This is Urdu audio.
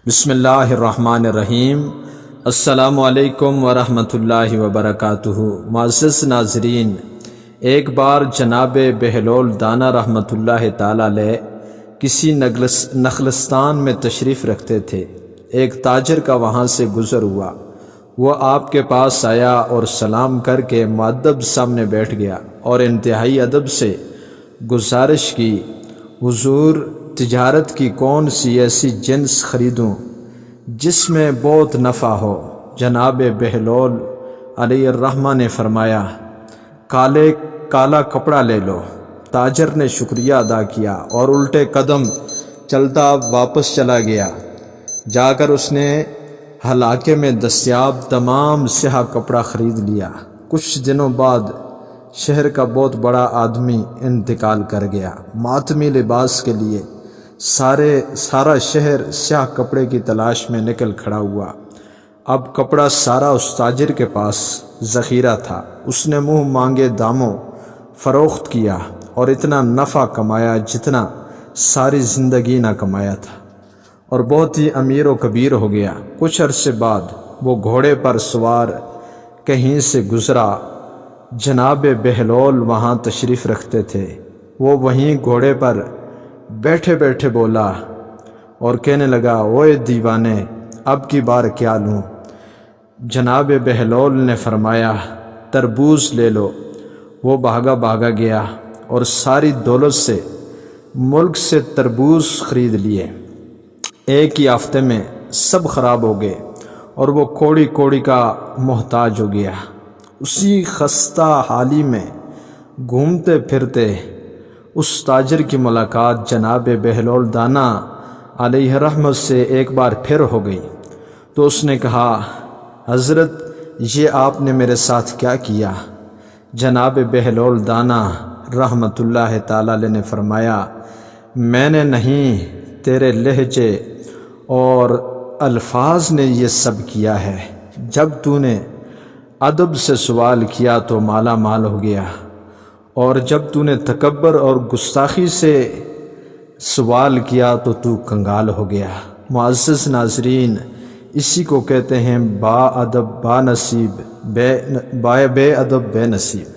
بسم اللہ الرحمن الرحیم۔ السلام علیکم ورحمۃ اللہ وبرکاتہ۔ معزز ناظرین، ایک بار جناب بہلول دانا رحمۃ اللہ تعالی علیہ کسی نخلستان میں تشریف رکھتے تھے۔ ایک تاجر کا وہاں سے گزر ہوا، وہ آپ کے پاس آیا اور سلام کر کے مؤدب سامنے بیٹھ گیا اور انتہائی ادب سے گزارش کی، حضور تجارت کی کون سی ایسی جنس خریدوں جس میں بہت نفع ہو؟ جناب بہلول علیہ الرحمہ نے فرمایا، کالا کپڑا لے لو۔ تاجر نے شکریہ ادا کیا اور الٹے قدم چلتا واپس چلا گیا۔ جا کر اس نے علاقے میں دستیاب تمام سیاہ کپڑا خرید لیا۔ کچھ دنوں بعد شہر کا بہت بڑا آدمی انتقال کر گیا۔ ماتمی لباس کے لیے سارا شہر سیاہ کپڑے کی تلاش میں نکل کھڑا ہوا۔ اب کپڑا سارا اس تاجر کے پاس ذخیرہ تھا۔ اس نے منہ مانگے داموں فروخت کیا اور اتنا نفع کمایا جتنا ساری زندگی نہ کمایا تھا، اور بہت ہی امیر و کبیر ہو گیا۔ کچھ عرصے بعد وہ گھوڑے پر سوار کہیں سے گزرا۔ جناب بہلول وہاں تشریف رکھتے تھے۔ وہ وہیں گھوڑے پر بیٹھے بیٹھے بولا اور کہنے لگا، اوئے دیوانے، اب کی بار کیا لوں؟ جناب بہلول نے فرمایا، تربوز لے لو۔ وہ بھاگا گیا اور ساری دولت سے ملک سے تربوز خرید لیے۔ ایک ہی ہفتے میں سب خراب ہو گئے اور وہ کوڑی کا محتاج ہو گیا۔ اسی خستہ حالی میں گھومتے پھرتے اس تاجر کی ملاقات جناب بہلول دانا علیہ رحمت سے ایک بار پھر ہو گئی، تو اس نے کہا، حضرت یہ آپ نے میرے ساتھ کیا کیا؟ جناب بہلول دانا رحمت اللہ تعالی علیہ نے فرمایا، میں نے نہیں، تیرے لہجے اور الفاظ نے یہ سب کیا ہے۔ جب تو نے ادب سے سوال کیا تو مالا مال ہو گیا، اور جب تو نے تکبر اور گستاخی سے سوال کیا تو کنگال ہو گیا۔ معزز ناظرین، اسی کو کہتے ہیں با ادب با نصیب، بے ادب بے نصیب۔